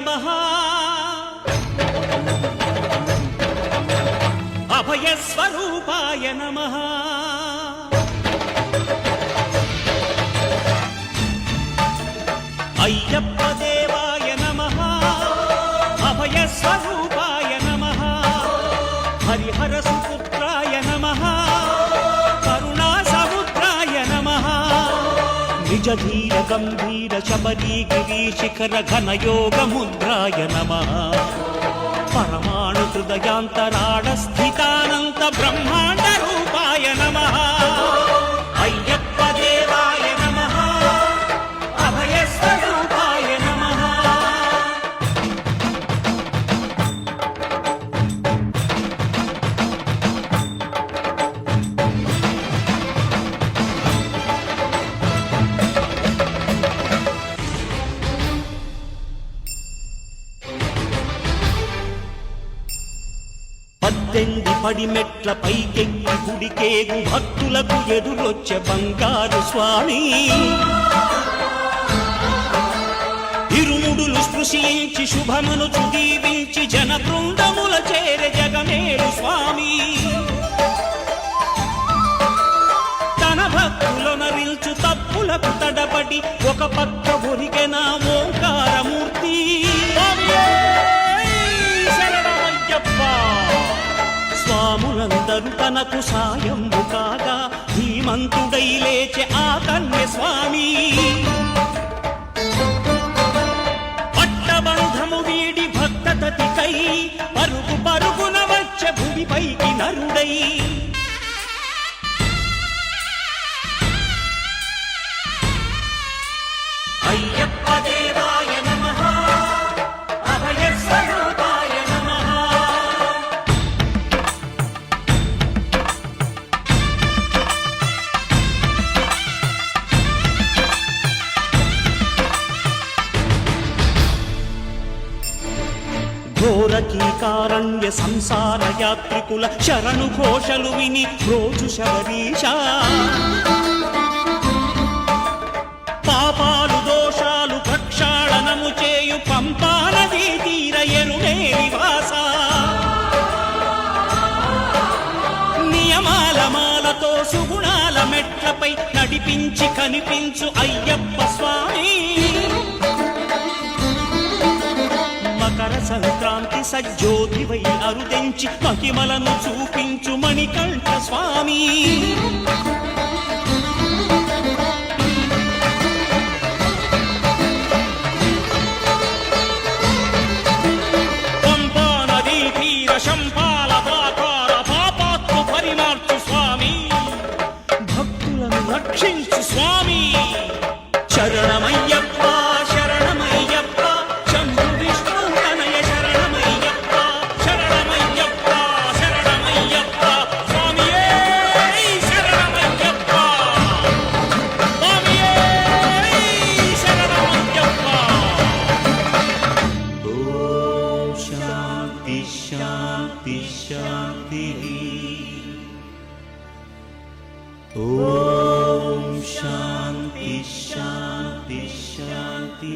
నమః అభయస్వరూపాయ నమః అయ్యప్ప దేవాయ నమః అభయస్వరూపాయ నమః హరిహర సుపుత్రాయ నమః కరుణా సముద్రాయ నమః నిజ ధీర గంభీర శబరీ గిరి శిఖర ఘనయోగ ముద్రాయ నమః పరమాణు హృదయాంతరాళ స్థితానంత బ్రహ్మాండ రూపాయ నమః అయ్యప్ప దేవాయ నమః అభయస్వరూపాయ నమః పద్దెంది పడిమెట్ల పైకెక్కి గుడికేగు భక్తులకు ఎదురొచ్చే బంగారు స్వామి ఇరుముడులు స్పృశించి శుభమును దీవించి జన బృందముల చేరే జగమేలు స్వామి తన భక్తులనరిల్చు తప్పులకు తడబడి ఒక పక్క ఒరిగెన ఓంకారమూర్తి స్వాములందరూ తనకు సాయము కాగా ధీమంతుడై లేచే ఆ కన్య స్వామి పట్టబంధము వీడి భక్తతతికై పరుగు పరుగున వచ్చే భూమిపైకి నరుడై అయ్యప్ప దేవాయ నమః అభయస్వరూపాయ నమః ఘోరకీకారణ్య సంసార యాత్రికుల శరణు ఘోషలు విని రోజు శబరీష పాపాలు దోషాలు ప్రక్షాళనము చేయు పంపా నదీ తీర ఎరుమే నివాస నియమాల మాలతో సుగుణాల మెట్లపై నడిపించి కనిపించు అయ్యప్ప స్వామి మకర సంక్రాంతి సజ్జోతివై అరుదెంచి మహిమలను చూపించు మణికంఠ స్వామి పంపా నదీ తీర శంపాల ప్రాకార పాపాత్ము పరిమార్చు స్వామి భక్తులను రక్షించు స్వామి శరణమయ్యప్ప శరణమయ్యప్ప శంభు విష్ణు తనయ శరణమయ్యప్ప శరణమయ్యప్ప శరణమయ్యప్ప స్వామియే శరణమయ్యప్ప స్వామియే శరణమయ్యప్ప ఓం శాంతి శాంతి శాంతి ఓం శాంతి శాంతి శాంతి